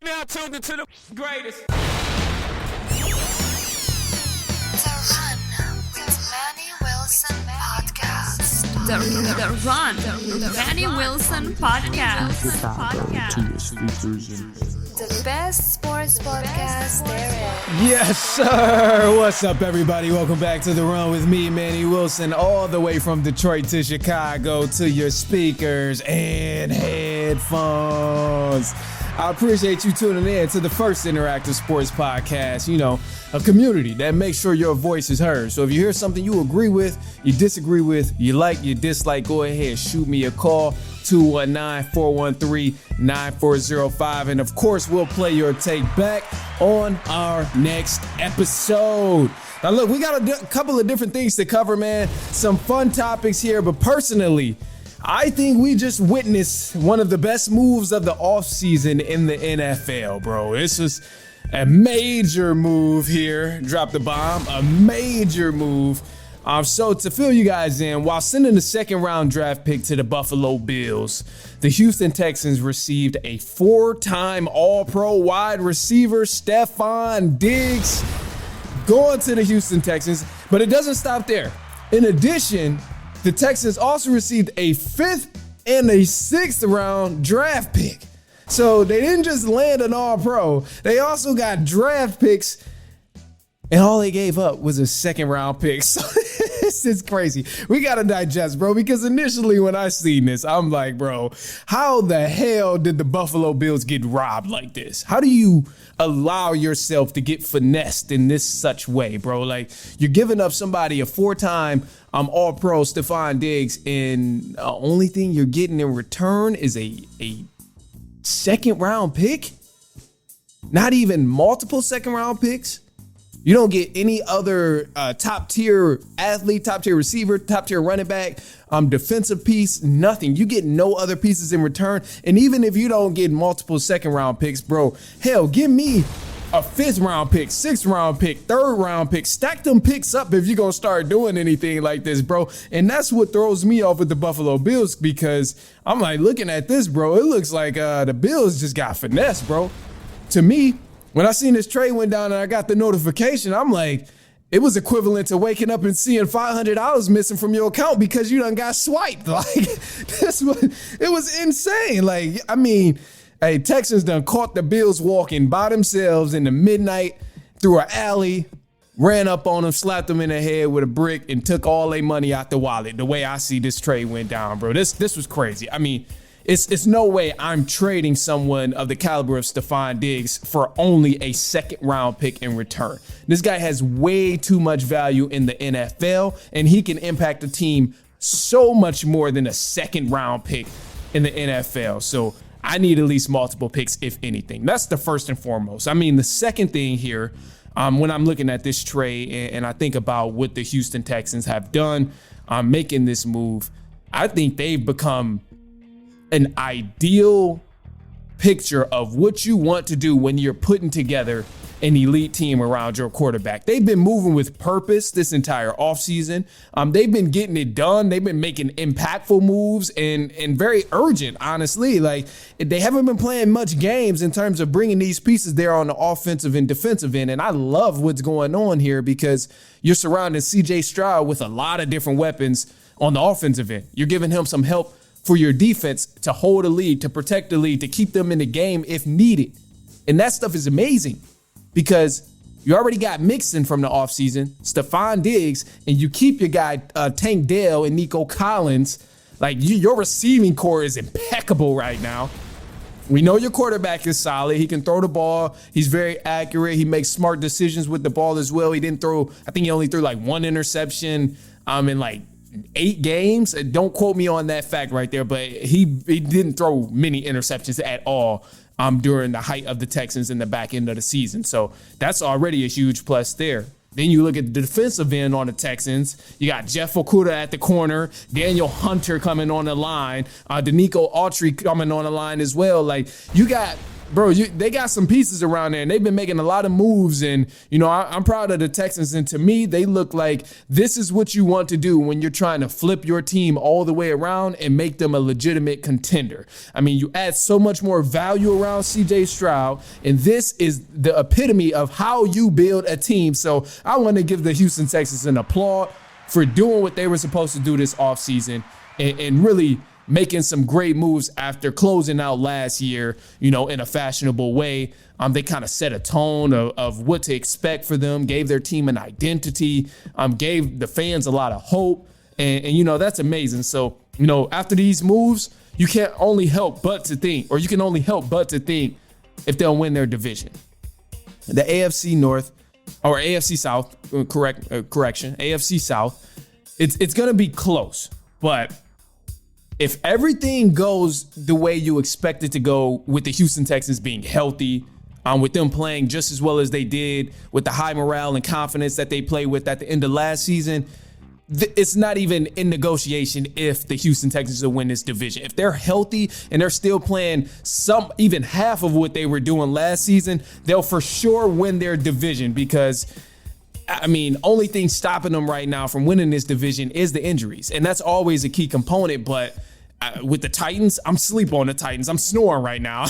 Now tuned into the greatest. The Run with Manny Wilson podcast. The Run with Manny Wilson podcast. The best sports podcast there is. Yes, sir. What's up, everybody? Welcome back to The Run with me, Manny Wilson, all the way from Detroit to Chicago to your speakers and headphones. I appreciate you tuning in to the first interactive sports podcast, a community that makes sure your voice is heard. So if you hear something you agree with, you disagree with, you like, you dislike, go ahead, shoot me a call, 219-413-9405. And of course, we'll play your take back on our next episode. Now, look, we got a couple of different things to cover, man. Some fun topics here, but personally, I think we just witnessed one of the best moves of the offseason in the NFL, bro. This was a major move here. Drop the bomb. A major move. So to fill you guys in, while sending a second-round draft pick to the Buffalo Bills, the Houston Texans received a four-time All-Pro wide receiver, Stefon Diggs, going to the Houston Texans. But it doesn't stop there. In addition, the Texans also received a 5th and a 6th round draft pick. So they didn't just land an All-Pro. They also got draft picks, and all they gave up was a 2nd round pick. So this is crazy. We got to digest, bro, because initially when I seen this, I'm like, bro, how the hell did the Buffalo Bills get robbed like this? How do you allow yourself to get finessed in this such way, bro? Like, you're giving up somebody a 4-time All-Pro, Stefon Diggs, and the only thing you're getting in return is a 2nd round pick? Not even multiple 2nd round picks? You don't get any other top tier athlete, top tier receiver, top tier running back, defensive piece, nothing. You get no other pieces in return. And even if you don't get multiple 2nd round picks, bro, hell, give me a 5th round pick, 6th round pick, 3rd round pick. Stack them picks up if you're going to start doing anything like this, bro. And that's what throws me off with the Buffalo Bills, because I'm like, looking at this, bro, it looks like the Bills just got finessed, bro. To me, when I seen this trade went down and I got the notification, I'm like, it was equivalent to waking up and seeing $500 missing from your account because you done got swiped. Like, it was insane. Like, I mean, hey, Texans done caught the Bills walking by themselves in the midnight through an alley, ran up on them, slapped them in the head with a brick, and took all their money out the wallet. The way I see this trade went down, bro, this was crazy. I mean, it's no way I'm trading someone of the caliber of Stefon Diggs for only a 2nd round pick in return. This guy has way too much value in the NFL, and he can impact a team so much more than a 2nd round pick in the NFL. So I need at least multiple picks, if anything. That's the first and foremost. I mean, the second thing here, when I'm looking at this trade and I think about what the Houston Texans have done, making this move, I think they've become an ideal picture of what you want to do when you're putting together an elite team around your quarterback. They've been moving with purpose this entire offseason. They've been getting it done. They've been making impactful moves and very urgent, honestly. Like, they haven't been playing much games in terms of bringing these pieces there on the offensive and defensive end. And I love what's going on here because you're surrounding CJ Stroud with a lot of different weapons on the offensive end. You're giving him some help for your defense to hold a lead, to protect the lead, to keep them in the game if needed. And that stuff is amazing because you already got Mixon from the offseason, Stefon Diggs, and you keep your guy Tank Dell and Nico Collins. Like, your receiving core is impeccable right now. We know your quarterback is solid. He can throw the ball. He's very accurate. He makes smart decisions with the ball as well. I think he only threw like 1 interception in like 8 games. Don't quote me on that fact right there, but he didn't throw many interceptions at all during the height of the Texans in the back end of the season. So that's already a huge plus there. Then you look at the defensive end on the Texans. You got Jeff Okudah at the corner, Daniel Hunter coming on the line, Danico Autry coming on the line as well. Like, you got bro, they got some pieces around there, and they've been making a lot of moves. And, I'm proud of the Texans. And to me, they look like this is what you want to do when you're trying to flip your team all the way around and make them a legitimate contender. I mean, you add so much more value around CJ Stroud, and this is the epitome of how you build a team. So I want to give the Houston Texans an applaud for doing what they were supposed to do this offseason and really making some great moves after closing out last year, in a fashionable way. They kind of set a tone of what to expect for them, gave their team an identity, gave the fans a lot of hope. And that's amazing. So, after these moves, you can only help but to think if they'll win their division. The AFC North or AFC South, AFC South, it's going to be close, but if everything goes the way you expect it to go with the Houston Texans being healthy, with them playing just as well as they did, with the high morale and confidence that they played with at the end of last season, it's not even in negotiation if the Houston Texans will win this division. If they're healthy and they're still playing even half of what they were doing last season, they'll for sure win their division because, only thing stopping them right now from winning this division is the injuries. And that's always a key component. But with the Titans, I'm asleep on the Titans. I'm snoring right now.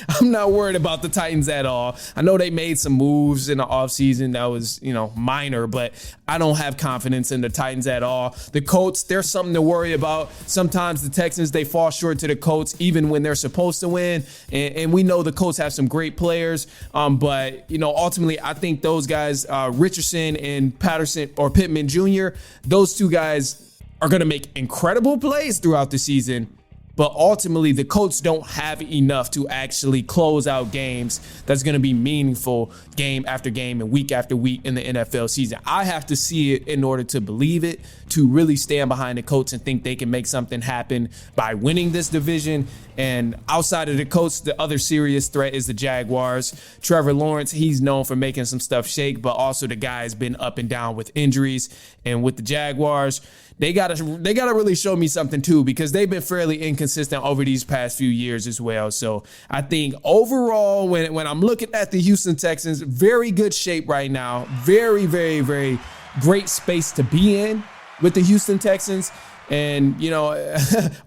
I'm not worried about the Titans at all. I know they made some moves in the offseason that was, minor, but I don't have confidence in the Titans at all. The Colts, there's something to worry about. Sometimes the Texans, they fall short to the Colts even when they're supposed to win. And we know the Colts have some great players. But, ultimately, I think those guys, Richardson and Pittman Jr., those two guys are going to make incredible plays throughout the season, but ultimately the Colts don't have enough to actually close out games that's going to be meaningful game after game and week after week in the NFL season. I have to see it in order to believe it, to really stand behind the Colts and think they can make something happen by winning this division. And outside of the Colts, the other serious threat is the Jaguars. Trevor Lawrence, he's known for making some stuff shake, but also the guy's been up and down with injuries. And with the Jaguars, they gotta really show me something too, because they've been fairly inconsistent over these past few years as well. So I think overall, when I'm looking at the Houston Texans, very good shape right now. Very, very, very great space to be in with the Houston Texans. And,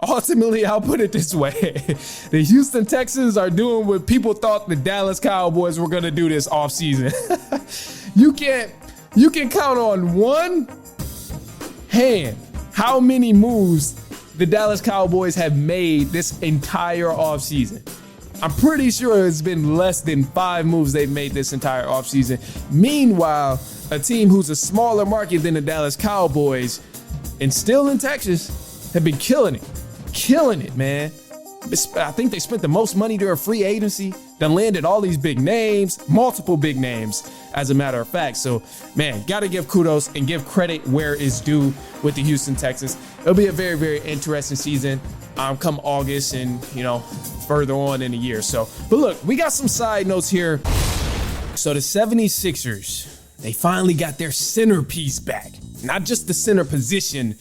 ultimately, I'll put it this way. The Houston Texans are doing what people thought the Dallas Cowboys were going to do this offseason. You can count on one hand how many moves the Dallas Cowboys have made this entire offseason. I'm pretty sure it's been less than 5 moves they've made this entire offseason. Meanwhile, a team who's a smaller market than the Dallas Cowboys and still in Texas have been killing it, man. I think they spent the most money during free agency, then landed all these big names, multiple big names, as a matter of fact. So, man, got to give kudos and give credit where it's due with the Houston Texans. It'll be a very, very interesting season come August and, further on in the year. So, but look, we got some side notes here. So the 76ers, they finally got their centerpiece back. Not just the center position,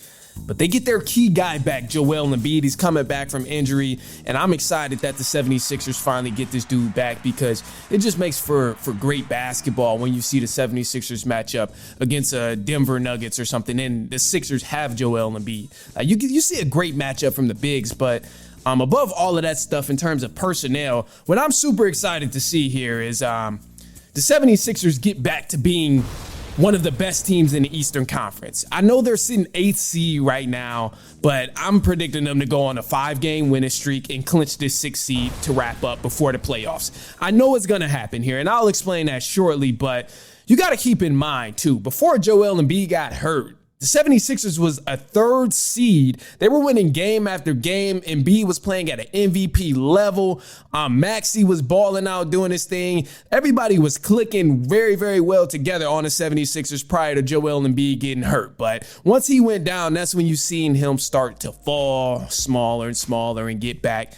but they get their key guy back, Joel Embiid. He's coming back from injury, and I'm excited that the 76ers finally get this dude back because it just makes for great basketball when you see the 76ers match up against Denver Nuggets or something, and the Sixers have Joel Embiid. You see a great matchup from the bigs, but above all of that stuff in terms of personnel, what I'm super excited to see here is the 76ers get back to being one of the best teams in the Eastern Conference. I know they're sitting 8th seed right now, but I'm predicting them to go on a 5-game winning streak and clinch this 6th seed to wrap up before the playoffs. I know it's going to happen here, and I'll explain that shortly, but you got to keep in mind, too, before Joel Embiid got hurt, the 76ers was a 3rd seed. They were winning game after game. Embiid was playing at an MVP level. Maxey was balling out, doing his thing. Everybody was clicking very, very well together on the 76ers prior to Joel Embiid getting hurt. But once he went down, that's when you seen him start to fall smaller and smaller and get back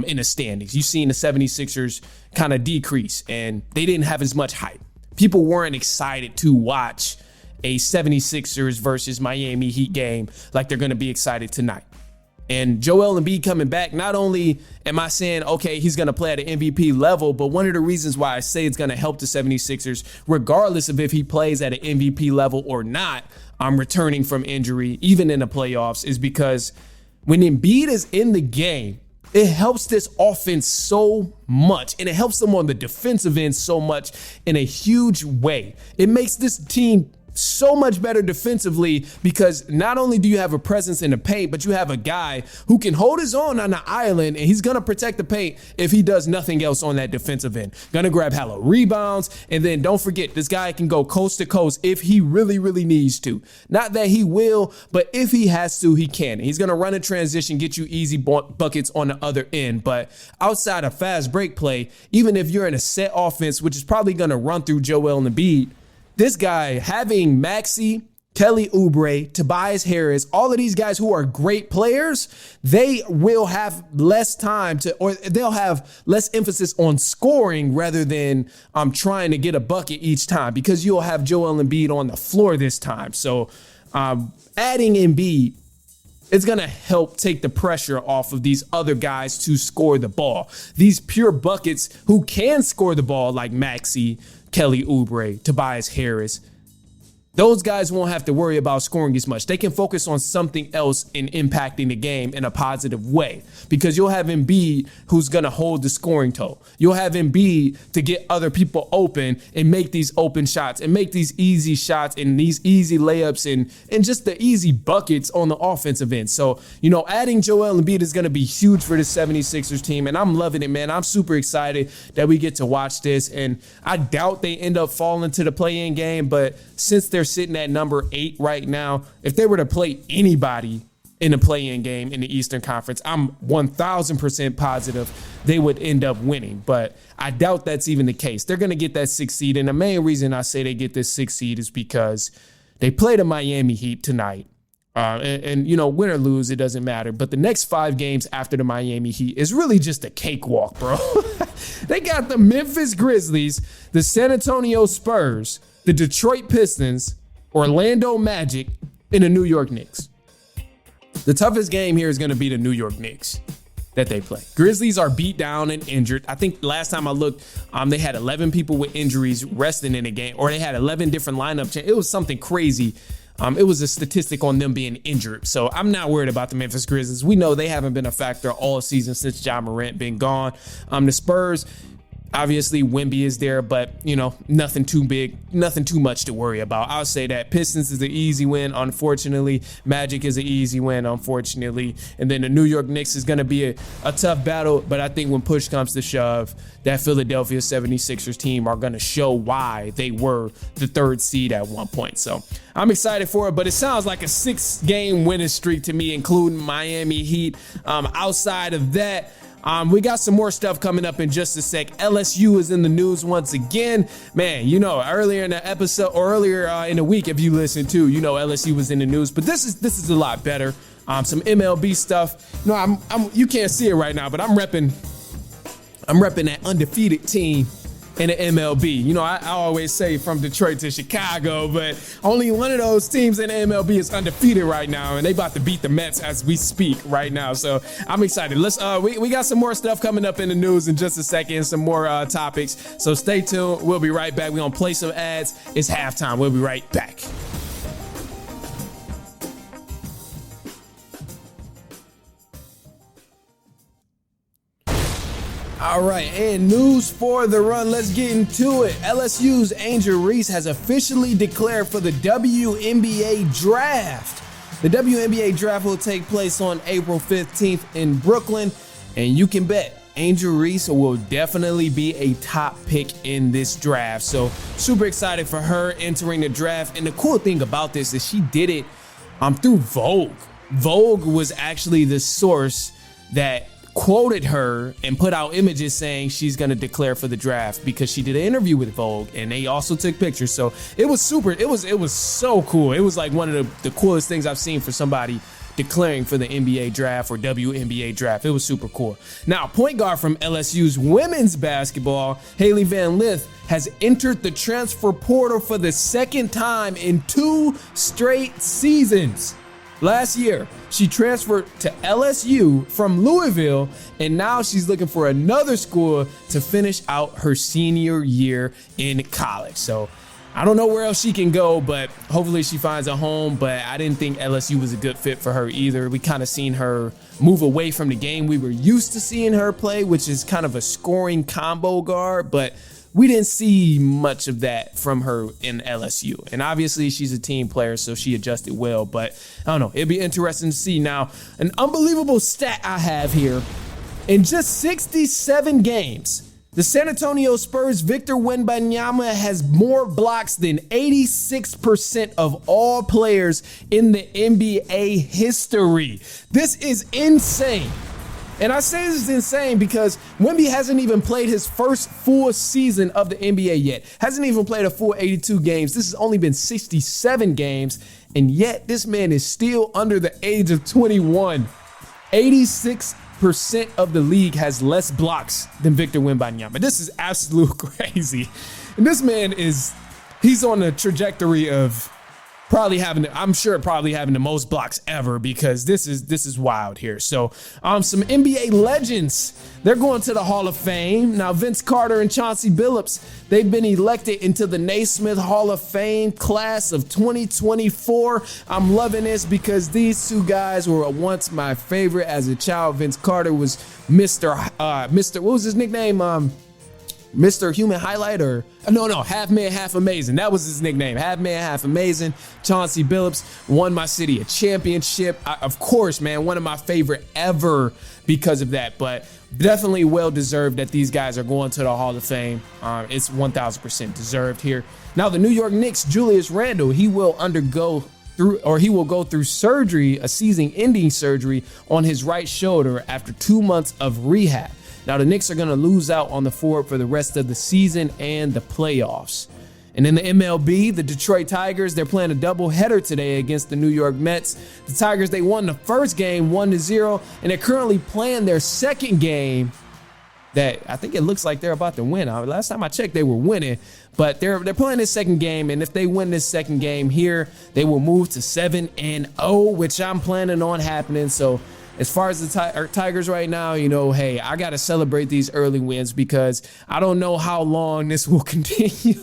in the standings. You seen the 76ers kind of decrease, and they didn't have as much hype. People weren't excited to watch a 76ers versus Miami Heat game like they're going to be excited tonight. And Joel Embiid coming back, not only am I saying, okay, he's going to play at an MVP level, but one of the reasons why I say it's going to help the 76ers, regardless of if he plays at an MVP level or not, I'm returning from injury, even in the playoffs, is because when Embiid is in the game, it helps this offense so much, and it helps them on the defensive end so much in a huge way. It makes this team so much better defensively because not only do you have a presence in the paint, but you have a guy who can hold his own on the island, and he's going to protect the paint if he does nothing else on that defensive end. Going to grab hella rebounds, and then don't forget, this guy can go coast to coast if he really, really needs to. Not that he will, but if he has to, he can. He's going to run a transition, get you easy buckets on the other end. But outside of fast break play, even if you're in a set offense, which is probably going to run through Joel Embiid, this guy having Maxey, Kelly Oubre, Tobias Harris, all of these guys who are great players, they will have less time or they'll have less emphasis on scoring rather than trying to get a bucket each time, because you'll have Joel Embiid on the floor this time. So adding Embiid, it's going to help take the pressure off of these other guys to score the ball. These pure buckets who can score the ball like Maxey, Kelly Oubre, Tobias Harris, those guys won't have to worry about scoring as much. They can focus on something else in impacting the game in a positive way, because you'll have Embiid who's going to hold the scoring total. You'll have Embiid to get other people open and make these open shots and make these easy shots and these easy layups and just the easy buckets on the offensive end. So, adding Joel Embiid is going to be huge for the 76ers team, and I'm loving it, man. I'm super excited that we get to watch this, and I doubt they end up falling to the play-in game, but since they're sitting at number 8 right now, if they were to play anybody in the play-in game in the Eastern Conference, I'm 1,000% positive they would end up winning. But I doubt that's even the case. They're going to get that 6th seed. And the main reason I say they get this 6th seed is because they play the Miami Heat tonight. And win or lose, it doesn't matter. But the next 5 games after the Miami Heat is really just a cakewalk, bro. They got the Memphis Grizzlies, the San Antonio Spurs, the Detroit Pistons, Orlando Magic, and the New York Knicks. The toughest game here is going to be the New York Knicks that they play. Grizzlies are beat down and injured. I think last time I looked, they had 11 people with injuries resting in the game, or they had 11 different lineup changes. It was something crazy. It was a statistic on them being injured. So I'm not worried about the Memphis Grizzlies. We know they haven't been a factor all season since Ja Morant been gone. The Spurs, obviously, Wemby is there, but, nothing too big, nothing too much to worry about. I'll say that. Pistons is an easy win, unfortunately. Magic is an easy win, unfortunately. And then the New York Knicks is going to be a tough battle, but I think when push comes to shove, that Philadelphia 76ers team are going to show why they were the 3rd seed at one point. So I'm excited for it, but it sounds like a 6-game winning streak to me, including Miami Heat. Outside of that, we got some more stuff coming up in just a sec. LSU is in the news once again. Man, earlier in the episode, or earlier in the week, if you listen to, LSU was in the news. But this is a lot better. Some MLB stuff. You can't see it right now, but I'm repping that undefeated team in the MLB. I always say from Detroit to Chicago, but only one of those teams in the MLB is undefeated right now, and they about to beat the Mets as we speak right now. So I'm excited. We got some more stuff coming up in the news in just a second, some more topics. So stay tuned. We'll be right back. We're going to play some ads. It's halftime. We'll be right back. All right, and news for the run. Let's get into it. LSU's Angel Reese has officially declared for the WNBA draft. The WNBA draft will take place on April 15th in Brooklyn, and you can bet Angel Reese will definitely be a top pick in this draft. So super excited for her entering the draft. And the cool thing about this is she did it through Vogue. Vogue was actually the source that quoted her and put out images saying she's going to declare for the draft, because she did an interview with Vogue and they also took pictures. So it was so cool. It was like one of the coolest things I've seen for somebody declaring for the NBA draft or WNBA draft. It was super cool. Now, point guard from LSU's women's basketball, Haley Van Lith, has entered the transfer portal for the 2nd time in 2 straight seasons. Last year, she transferred to LSU from Louisville, and now she's looking for another school to finish out her senior year in college. So I don't know where else she can go, but hopefully she finds a home. But I didn't think LSU was a good fit for her either. We kind of seen her move away from the game we were used to seeing her play, which is kind of a scoring combo guard, but we didn't see much of that from her in LSU. And obviously she's a team player, so she adjusted well, but I don't know. It'd be interesting to see. Now, an unbelievable stat I have here. In just 67 games, the San Antonio Spurs' Victor Wembanyama has more blocks than 86% of all players in the NBA history. This is insane. And I say this is insane because Wemby hasn't even played his first full season of the NBA yet. Hasn't even played a full 82 games. This has only been 67 games. And yet this man is still under the age of 21. 86% of the league has less blocks than Victor Wembanyama. This is absolute crazy. And this man he's on a trajectory of probably having the most blocks ever, because this is wild here. So some NBA legends, they're going to the Hall of Fame. Now, Vince Carter and Chauncey Billups, they've been elected into the Naismith Hall of Fame class of 2024. I'm loving this because these two guys were once my favorite as a child. Vince Carter was Mr. What was his nickname? Mr. Human Highlight, or no, Half Man, Half Amazing. That was his nickname. Half Man, Half Amazing. Chauncey Billups won my city a championship. Of course, man, one of my favorite ever because of that. But definitely well deserved that these guys are going to the Hall of Fame. It's 1,000% deserved here. Now, the New York Knicks, Julius Randle, he will go through surgery, a season-ending surgery on his right shoulder after 2 months of rehab. Now, the Knicks are going to lose out on the forward for the rest of the season and the playoffs. And in the MLB, the Detroit Tigers, they're playing a doubleheader today against the New York Mets. The Tigers, they won the first game 1-0, and they're currently playing their second game that I think it looks like they're about to win. Last time I checked, they were winning, but they're playing this second game, and if they win this second game here, they will move to 7-0, which I'm planning on happening. So as far as the Tigers right now, hey, I got to celebrate these early wins because I don't know how long this will continue.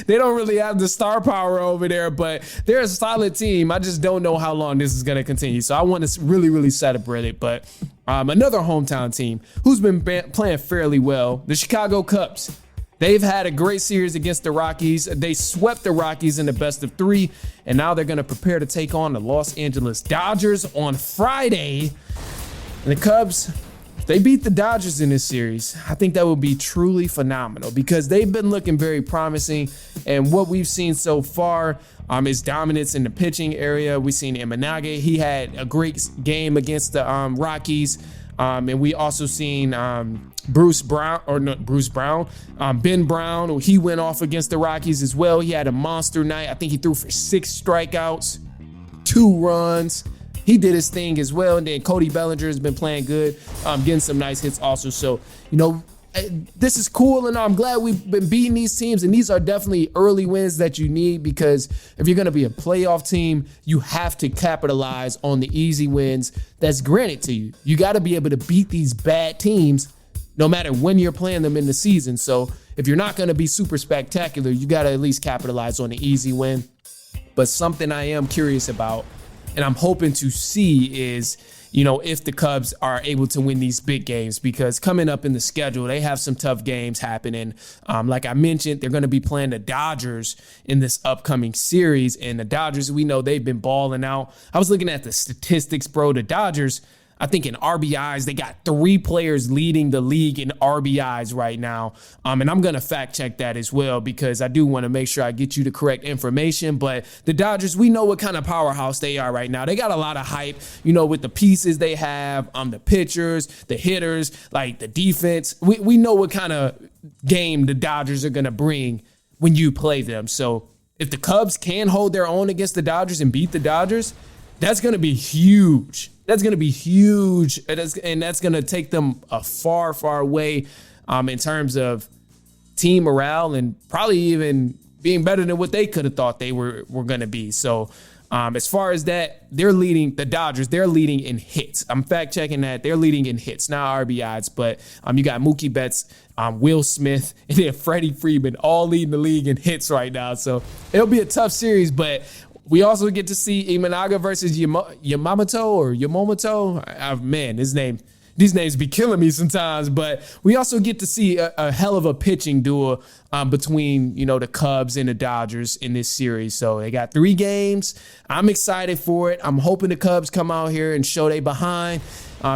They don't really have the star power over there, but they're a solid team. I just don't know how long this is going to continue. So I want to really, really celebrate it. But another hometown team who's been playing fairly well, the Chicago Cubs. They've had a great series against the Rockies. They swept the Rockies in the best of 3, and now they're going to prepare to take on the Los Angeles Dodgers on Friday. And the Cubs, if they beat the Dodgers in this series, I think that would be truly phenomenal because they've been looking very promising. And what we've seen so far is dominance in the pitching area. We've seen Emanage. He had a great game against the Rockies. And we also seen Ben Brown. He went off against the Rockies as well. He had a monster night. I think he threw for 6 strikeouts, 2 runs. He did his thing as well. And then Cody Bellinger has been playing good, getting some nice hits also. So, this is cool, and I'm glad we've been beating these teams, and these are definitely early wins that you need because if you're going to be a playoff team, you have to capitalize on the easy wins that's granted to you. You got to be able to beat these bad teams no matter when you're playing them in the season. So if you're not going to be super spectacular, you got to at least capitalize on the easy win. But something I am curious about, and I'm hoping to see is, if the Cubs are able to win these big games, because coming up in the schedule, they have some tough games happening. Like I mentioned, they're going to be playing the Dodgers in this upcoming series. And the Dodgers, we know they've been balling out. I was looking at the statistics, bro. The Dodgers, I think in RBIs, they got 3 players leading the league in RBIs right now. And I'm going to fact check that as well because I do want to make sure I get you the correct information. But the Dodgers, we know what kind of powerhouse they are right now. They got a lot of hype, with the pieces they have, the pitchers, the hitters, like the defense. We know what kind of game the Dodgers are going to bring when you play them. So if the Cubs can hold their own against the Dodgers and beat the Dodgers, that's going to be huge. That's going to be huge, and that's going to take them a far, far way in terms of team morale and probably even being better than what they could have thought they were going to be. So As far as that, they're leading the Dodgers. They're leading in hits. I'm fact checking that. They're leading in hits, not RBIs. But you got Mookie Betts, Will Smith, and then Freddie Freeman all leading the league in hits right now. So it'll be a tough series. But we also get to see Imanaga versus Yamamoto. Man, these names be killing me sometimes, but we also get to see a hell of a pitching duel between, the Cubs and the Dodgers in this series. So they got 3 games. I'm excited for it. I'm hoping the Cubs come out here and show they behind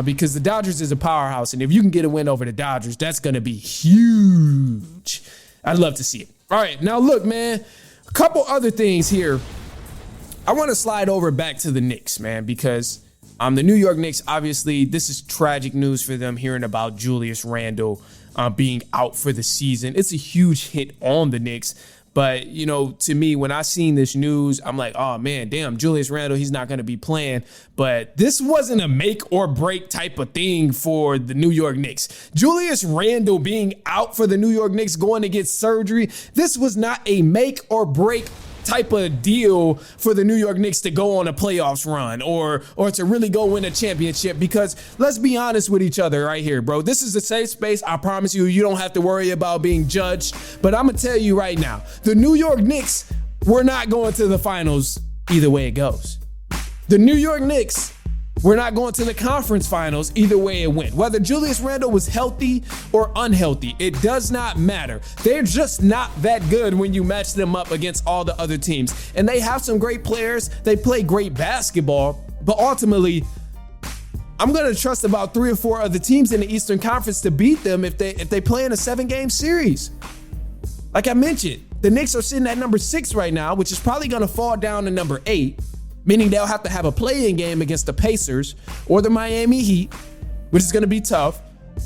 because the Dodgers is a powerhouse. And if you can get a win over the Dodgers, that's going to be huge. I'd love to see it. All right, now look, man, a couple other things here. I want to slide over back to the Knicks, man, because the New York Knicks, obviously, this is tragic news for them, hearing about Julius Randle being out for the season. It's a huge hit on the Knicks. But, to me, when I seen this news, I'm like, oh, man, damn, Julius Randle, he's not going to be playing. But this wasn't a make or break type of thing for the New York Knicks. Julius Randle being out for the New York Knicks, going to get surgery, this was not a make or break type of deal for the New York Knicks to go on a playoffs run or to really go win a championship, because let's be honest with each other right here, bro. This is a safe space. I promise you don't have to worry about being judged. But I'm going to tell you right now, the New York Knicks, we're not going to the finals either way it goes. The New York Knicks, we're not going to the conference finals either way it went. Whether Julius Randle was healthy or unhealthy, it does not matter. They're just not that good when you match them up against all the other teams. And they have some great players. They play great basketball. But ultimately, I'm going to trust about 3 or 4 other teams in the Eastern Conference to beat them if they play in a 7-game series. Like I mentioned, the Knicks are sitting at number 6 right now, which is probably going to fall down to number 8. Meaning they'll have to have a play-in game against the Pacers or the Miami Heat, which is going to be tough.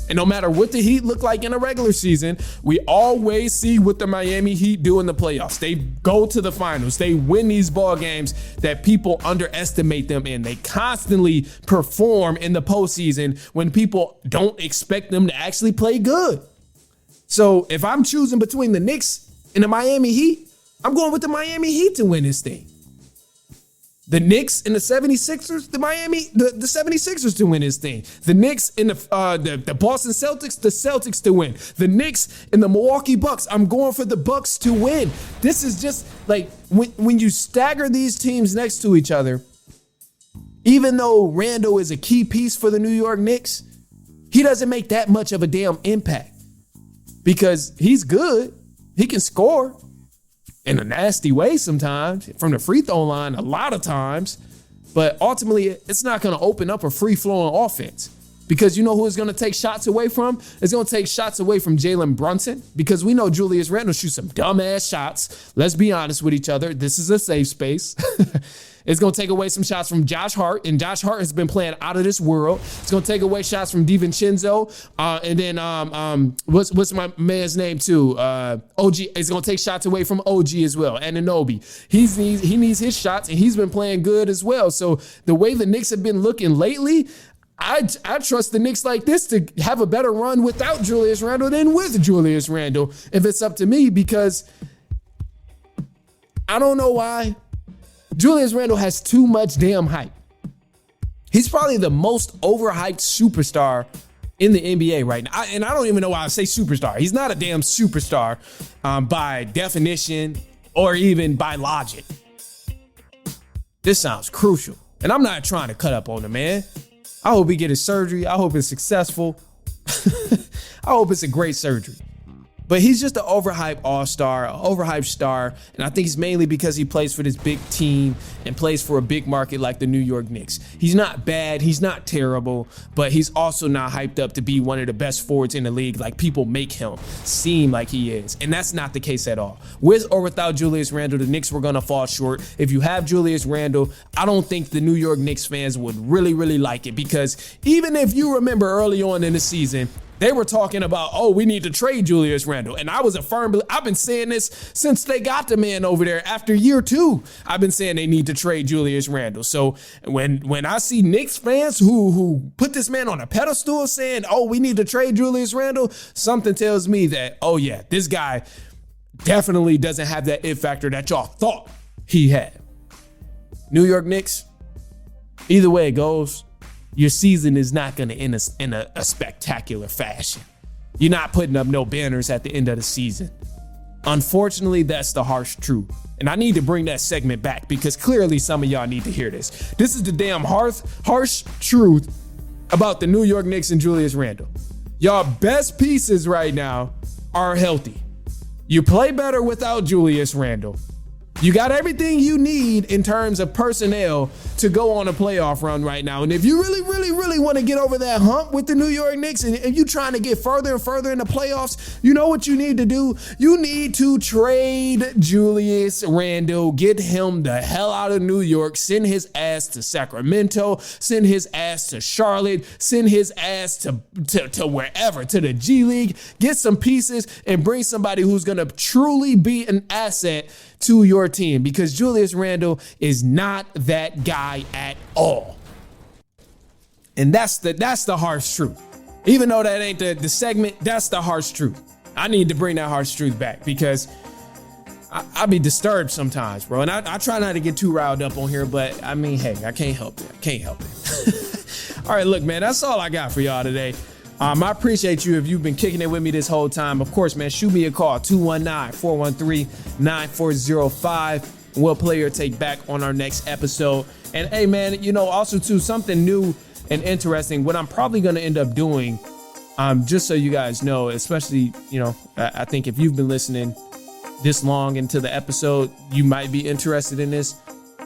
And no matter what the Heat look like in a regular season, we always see what the Miami Heat do in the playoffs. They go to the finals. They win these ball games that people underestimate them in. They constantly perform in the postseason when people don't expect them to actually play good. So if I'm choosing between the Knicks and the Miami Heat, I'm going with the Miami Heat to win this thing. The Knicks and the 76ers, the 76ers to win this thing. The Knicks and the Boston Celtics, the Celtics to win. The Knicks and the Milwaukee Bucks, I'm going for the Bucks to win. This is just like when you stagger these teams next to each other, even though Randle is a key piece for the New York Knicks, he doesn't make that much of a damn impact because he's good. He can score in a nasty way sometimes, from the free throw line a lot of times. But ultimately, it's not going to open up a free-flowing offense because you know who it's going to take shots away from? It's going to take shots away from Jalen Brunson because we know Julius Randle shoots some dumbass shots. Let's be honest with each other. This is a safe space. It's going to take away some shots from Josh Hart, and Josh Hart has been playing out of this world. It's going to take away shots from DiVincenzo, and then what's my man's name too? OG. It's going to take shots away from OG as well, and Anunoby. He needs his shots, and he's been playing good as well. So the way the Knicks have been looking lately, I trust the Knicks like this to have a better run without Julius Randle than with Julius Randle, if it's up to me, because I don't know why Julius Randle has too much damn hype. He's probably the most overhyped superstar in the NBA right now. And I don't even know why I say superstar. He's not a damn superstar by definition or even by logic. This sounds crucial. And I'm not trying to cut up on the man. I hope he get his surgery. I hope it's successful. I hope it's a great surgery. But he's just an overhyped all-star, an overhyped star. And I think it's mainly because he plays for this big team and plays for a big market like the New York Knicks. He's not bad. He's not terrible. But he's also not hyped up to be one of the best forwards in the league like people make him seem like he is. And that's not the case at all. With or without Julius Randle, the Knicks were going to fall short. If you have Julius Randle, I don't think the New York Knicks fans would really, really like it. Because even if you remember early on in the season, they were talking about, oh, we need to trade Julius Randle. And I was a firm believer. I've been saying this since they got the man over there. After year 2, I've been saying they need to trade Julius Randle. So when I see Knicks fans who put this man on a pedestal saying, oh, we need to trade Julius Randle, something tells me that, oh, yeah, this guy definitely doesn't have that it factor that y'all thought he had. New York Knicks, either way it goes, your season is not going to end in a spectacular fashion. You're not putting up no banners at the end of the season. Unfortunately, that's the harsh truth. And I need to bring that segment back because clearly some of y'all need to hear this. This is the damn harsh truth about the New York Knicks and Julius Randle. Y'all best pieces right now are healthy. You play better without Julius Randle. You got everything you need in terms of personnel to go on a playoff run right now. And if you really want to get over that hump with the New York Knicks and if you're trying to get further and further in the playoffs, you know what you need to do? You need to trade Julius Randle, get him the hell out of New York, send his ass to Sacramento, send his ass to Charlotte, send his ass to wherever, to the G League, get some pieces and bring somebody who's going to truly be an asset to your team, because Julius Randle is not that guy at all. And that's the harsh truth. Even though that ain't the segment, that's the harsh truth. I need to bring that harsh truth back because I be disturbed sometimes, bro. And I try not to get too riled up on here, but I mean, hey, I can't help it. All right, look, man, that's all I got for y'all today. I appreciate you if you've been kicking it with me this whole time. Of course, man, shoot me a call, 219-413-9405. We'll play your take back on our next episode. And hey, man, also too, something new and interesting, what I'm probably going to end up doing, just so you guys know, especially, I think if you've been listening this long into the episode, you might be interested in this.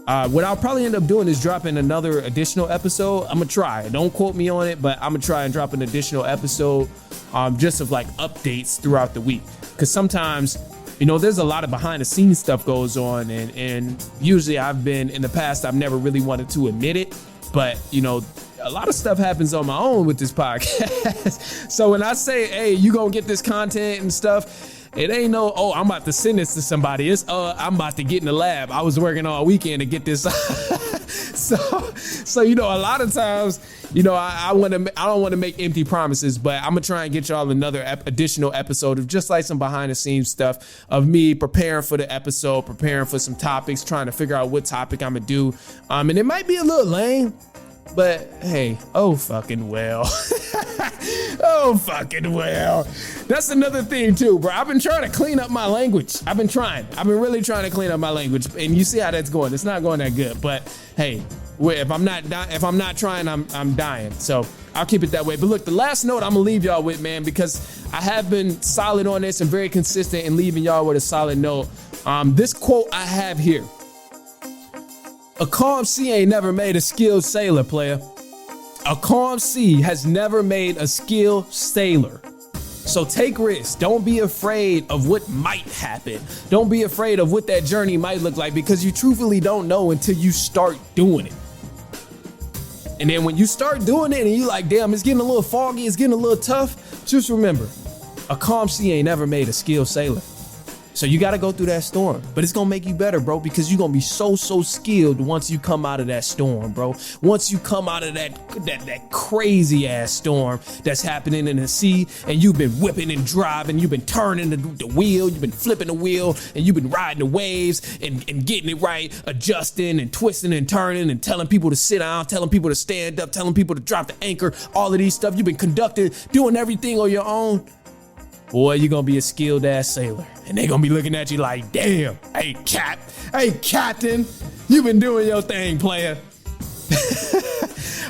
What I'll probably end up doing is dropping another additional episode. I'm gonna try. Don't quote me on it, but I'm gonna try and drop an additional episode just of like updates throughout the week. Because sometimes, there's a lot of behind the scenes stuff goes on. And usually in the past, I've never really wanted to admit it. But, a lot of stuff happens on my own with this podcast. So when I say, hey, you gonna get this content and stuff, it ain't no, I'm about to send this to somebody. It's, I'm about to get in the lab. I was working all weekend to get this. So a lot of times, I don't want to make empty promises, but I'm going to try and get y'all another additional episode of just like some behind the scenes stuff of me preparing for the episode, preparing for some topics, trying to figure out what topic I'm going to do. And it might be a little lame, but hey, oh fucking well. Oh fucking well. That's another thing too, bro. I've been trying to clean up my language. I've been really trying to clean up my language, and you see how that's going. It's not going that good, but hey, if I'm not trying, I'm dying. So I'll keep it that way. But look, the last note I'm gonna leave y'all with, man, because I have been solid on this and very consistent in leaving y'all with a solid note. This quote I have here: "A calm sea ain't never made a skilled sailor, player. A calm sea has never made a skilled sailor. So take risks. Don't be afraid of what might happen. Don't be afraid of what that journey might look like, because you truthfully don't know until you start doing it. And then when you start doing it and you like, damn, it's getting a little foggy, it's getting a little tough, just remember, a calm sea ain't never made a skilled sailor. So you got to go through that storm, but it's going to make you better, bro, because you're going to be so skilled once you come out of that storm, bro. Once you come out of that crazy ass storm that's happening in the sea, and you've been whipping and driving, you've been turning the wheel, you've been flipping the wheel, and you've been riding the waves and getting it right, adjusting and twisting and turning and telling people to sit down, telling people to stand up, telling people to drop the anchor, all of these stuff. You've been conducting, doing everything on your own. Boy, you're going to be a skilled ass sailor. And they're going to be looking at you like, damn, hey, Captain, you've been doing your thing, player.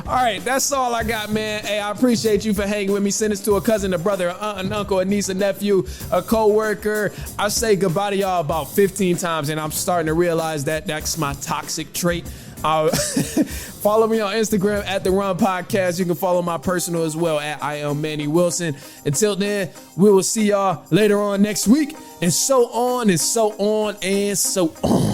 All right, that's all I got, man. Hey, I appreciate you for hanging with me. Send this to a cousin, a brother, an aunt, an uncle, a niece, a nephew, a co-worker. I say goodbye to y'all about 15 times, and I'm starting to realize that that's my toxic trait. Follow me on Instagram at The Run Podcast. You can follow my personal as well at I am Manny Wilson. Until then, we will see y'all later on next week, and so on and so on and so on.